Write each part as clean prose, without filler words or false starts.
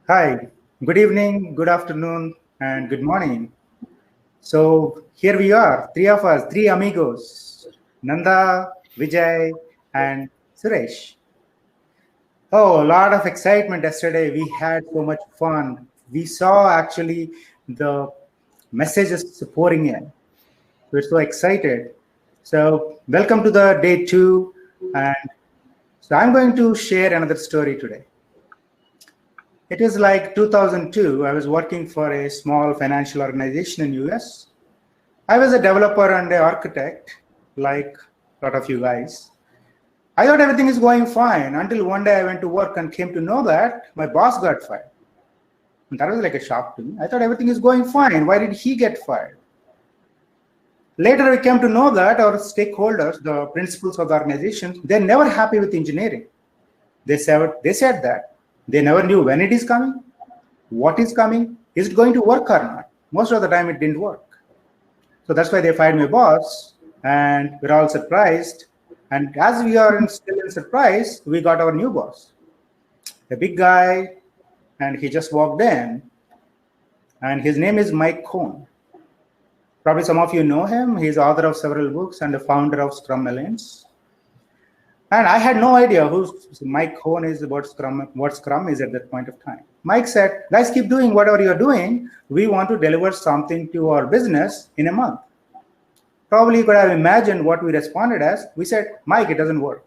Hi, good evening, good afternoon, and good morning. So here we are, three of us, three amigos, Nanda, Vijay, and Suresh. Oh, a lot of excitement yesterday. We had so much fun. We saw actually the messages pouring in. We're so excited. So, welcome to the day two. And so, I'm going to share another story today. It is like 2002. I was working for a small financial organization in US. I was a developer and an architect, like a lot of you guys. I thought everything is going fine until one day I went to work and came to know that my boss got fired. And that was like a shock to me. I thought everything is going fine. Why did he get fired? Later, we came to know that our stakeholders, the principals of the organization, they're never happy with engineering. They said that they never knew when it is coming, what is coming, is it going to work or not. Most of the time, it didn't work. So that's why they fired my boss, and we're all surprised. And as we are still in surprise, we got our new boss, a big guy, and he just walked in, and his name is Mike Cohn. Probably some of you know him. He's author of several books and the founder of Scrum Alliance. And I had no idea who Mike Cohn is, what Scrum is at that point of time. Mike said, guys, keep doing whatever you're doing. We want to deliver something to our business in a month. Probably you could have imagined what we responded as. We said, Mike, it doesn't work.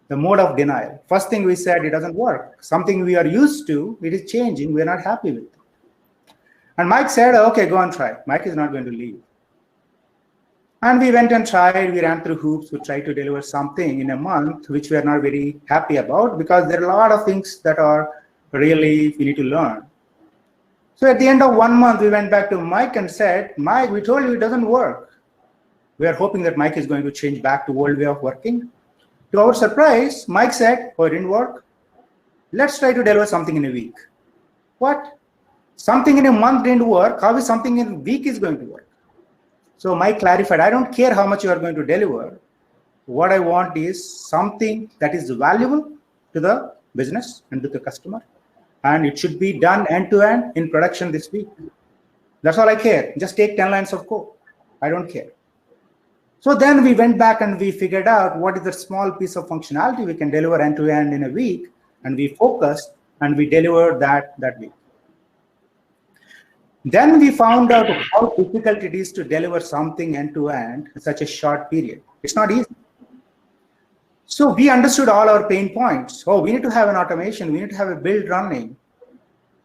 The mode of denial. First thing we said, it doesn't work. Something we are used to, it is changing. We're not happy with it. And Mike said, okay, go and try. Mike is not going to leave. And we went and tried, we ran through hoops, we tried to deliver something in a month, which we are not very happy about because there are a lot of things that are really we need to learn. So at the end of 1 month, we went back to Mike and said, Mike, we told you it doesn't work. We are hoping that Mike is going to change back to old way of working. To our surprise, Mike said, oh, it didn't work. Let's try to deliver something in a week. What? Something in a month didn't work. How is something in a week is going to work? So Mike clarified, I don't care how much you are going to deliver. What I want is something that is valuable to the business and to the customer. And it should be done end-to-end in production this week. That's all I care. Just take 10 lines of code. I don't care. So then we went back and we figured out what is the small piece of functionality we can deliver end-to-end in a week. And we focused and we delivered that week. Then we found out how difficult it is to deliver something end-to-end in such a short period. It's not easy. So we understood all our pain points. Oh, we need to have an automation. We need to have a build running.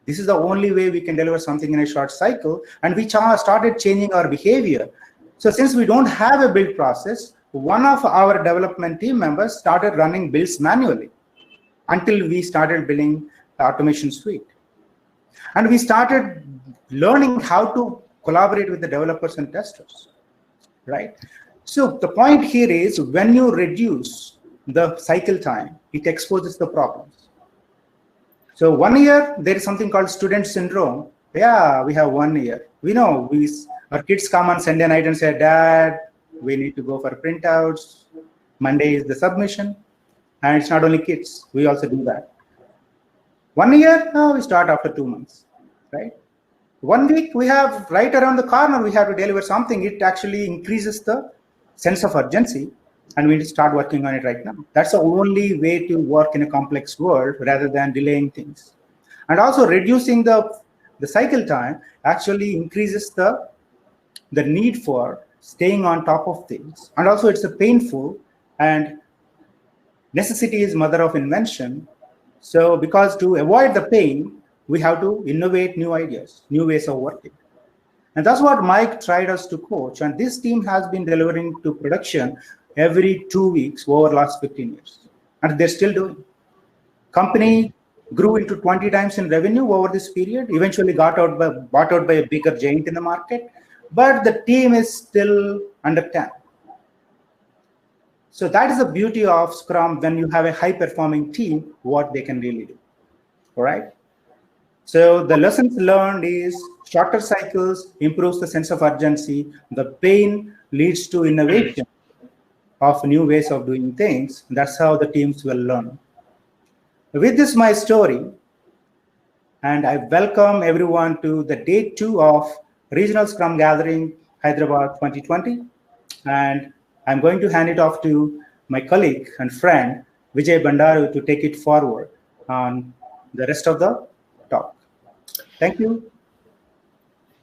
This is the only way we can deliver something in a short cycle. And we started changing our behavior. So since we don't have a build process, one of our development team members started running builds manually until we started building the automation suite. And we started learning how to collaborate with the developers and testers, right? So the point here is when you reduce the cycle time, it exposes the problems. So 1 year, there is something called student syndrome. Yeah, we have 1 year. We know our kids come on Sunday night and say, Dad, we need to go for printouts. Monday is the submission. And it's not only kids, we also do that. 1 year, we start after 2 months, right? 1 week, we have right around the corner, we have to deliver something. It actually increases the sense of urgency, and we need to start working on it right now. That's the only way to work in a complex world rather than delaying things. And also reducing the cycle time actually increases the need for staying on top of things. And also it's a painful, and necessity is mother of invention. So because to avoid the pain, we have to innovate new ideas, new ways of working. And that's what Mike tried us to coach. And this team has been delivering to production every 2 weeks over the last 15 years. And they're still doing. Company grew into 20 times in revenue over this period, eventually bought out by a bigger giant in the market. But the team is still under 10. So that is the beauty of Scrum when you have a high-performing team, what they can really do, all right? So the lessons learned is shorter cycles improves the sense of urgency. The pain leads to innovation of new ways of doing things. That's how the teams will learn. With this, my story, and I welcome everyone to the day 2 of Regional Scrum Gathering Hyderabad 2020. And I'm going to hand it off to my colleague and friend Vijay Bandaru to take it forward on the rest of the talk. Thank you.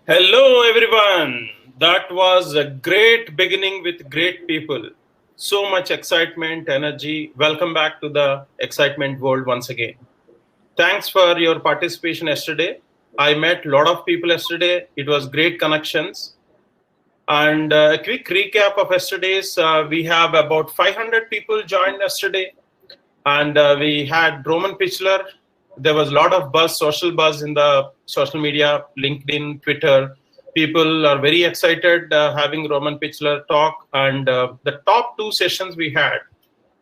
Hello, everyone. That was a great beginning with great people. So much excitement, energy. Welcome back to the excitement world once again. Thanks for your participation yesterday. I met a lot of people yesterday. It was great connections. And a quick recap of yesterday's, we have about 500 people joined yesterday. And we had Roman Pichler. There was a lot of buzz, social buzz in the social media, LinkedIn, Twitter. People are very excited having Roman Pichler talk. And the top 2 sessions we had,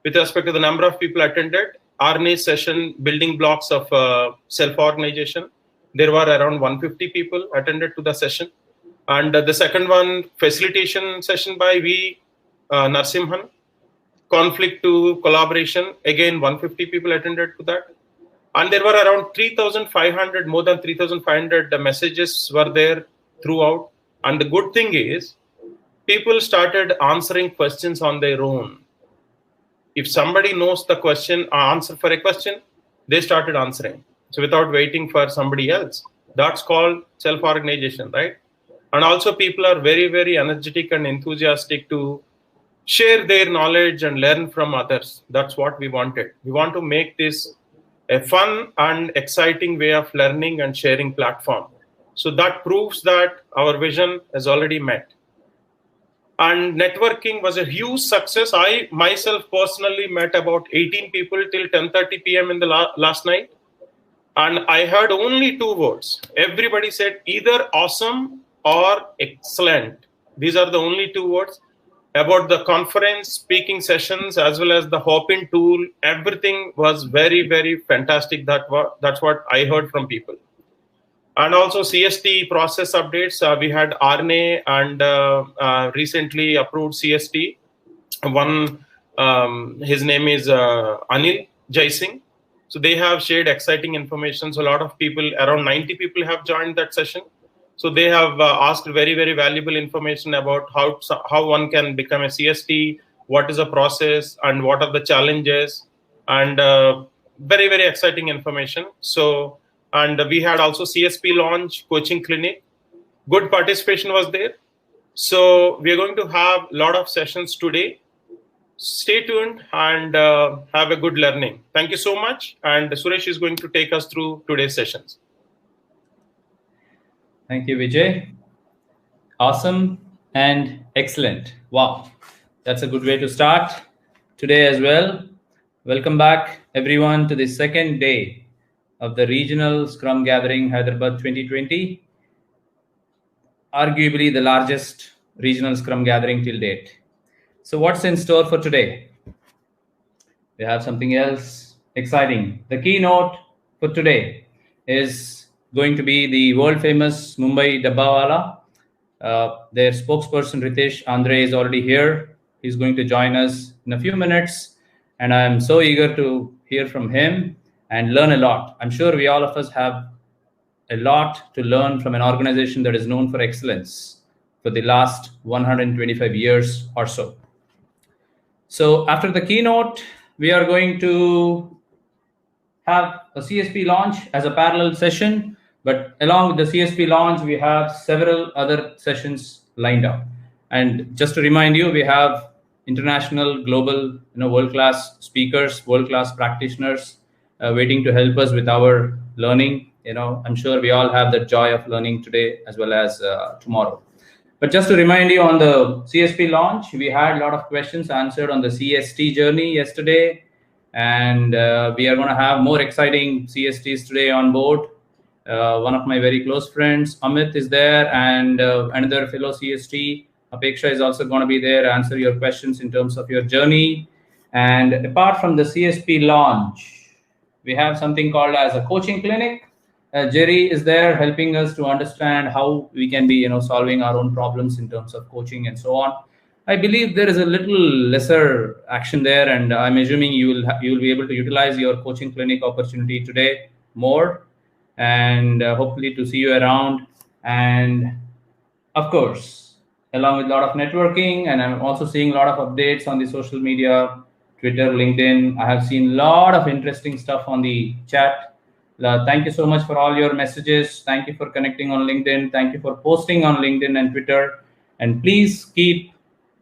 with respect to the number of people attended, Arne's session, building blocks of self-organization, there were around 150 people attended to the session. And the second one, facilitation session by V. Narsimhan, conflict to collaboration, again 150 people attended to that. And there were around 3,500, more than 3,500 messages were there throughout. And the good thing is, people started answering questions on their own. If somebody knows the question, answer for a question, they started answering. So without waiting for somebody else, that's called self-organization, right? And also people are very, very energetic and enthusiastic to share their knowledge and learn from others. That's what we wanted. We want to make this a fun and exciting way of learning and sharing platform. So that proves that our vision has already met. And networking was a huge success. I myself personally met about 18 people till 10:30 p.m. in the last night. And I heard only 2 words. Everybody said either awesome or excellent. These are the only 2 words. About the conference, speaking sessions, as well as the Hopin tool, everything was very, very fantastic. That's what I heard from people. And also CST process updates. We had Arne and recently approved CST. One, his name is Anil Jaising. So they have shared exciting information. So a lot of people, around 90 people have joined that session. So they have asked very, very valuable information about how one can become a CST, what is the process, and what are the challenges, and very, very exciting information. So, and we had also CSP launch, coaching clinic. Good participation was there. So we are going to have a lot of sessions today. Stay tuned and have a good learning. Thank you so much. And Suresh is going to take us through today's sessions. Thank you, Vijay. Awesome and excellent. Wow, that's a good way to start today as well. Welcome back, everyone, to the second day of the Regional Scrum Gathering Hyderabad 2020. Arguably the largest regional Scrum Gathering till date. So what's in store for today? We have something else exciting. The keynote for today is going to be the world famous Mumbai Dabbawala. Their spokesperson Ritesh Andre is already here. He's going to join us in a few minutes. And I'm so eager to hear from him and learn a lot. I'm sure we all of us have a lot to learn from an organization that is known for excellence for the last 125 years or so. So after the keynote, we are going to have a CSP launch as a parallel session. But along with the CSP launch, we have several other sessions lined up. And just to remind you, we have international, global, world-class speakers, world-class practitioners waiting to help us with our learning. I'm sure we all have the joy of learning today as well as tomorrow. But just to remind you, on the CSP launch, we had a lot of questions answered on the CST journey yesterday. And we are going to have more exciting CSTs today on board. One of my very close friends, Amit, is there, and another fellow CST, Apeksha, is also going to be there to answer your questions in terms of your journey. And apart from the CSP launch, we have something called as a coaching clinic. Jerry is there helping us to understand how we can be, solving our own problems in terms of coaching and so on. I believe there is a little lesser action there, and I'm assuming you will be able to utilize your coaching clinic opportunity today more. and hopefully to see you around. And of course, along with a lot of networking, and I'm also seeing a lot of updates on the social media, Twitter, LinkedIn. I have seen a lot of interesting stuff on the chat. Thank you so much for all your messages. Thank you for connecting on LinkedIn. Thank you for posting on LinkedIn and Twitter. And please keep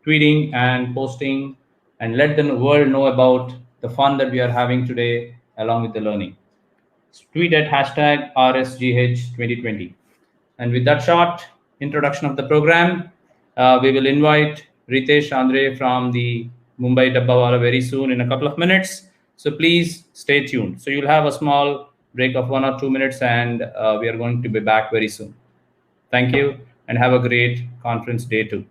tweeting and posting and let the world know about the fun that we are having today along with the learning. Tweet at hashtag RSGH2020. And with that short introduction of the program, we will invite Ritesh Andre from the Mumbai Dabbawala very soon in a couple of minutes. So please stay tuned. So you'll have a small break of 1 or 2 minutes, and we are going to be back very soon. Thank you, and have a great conference day too.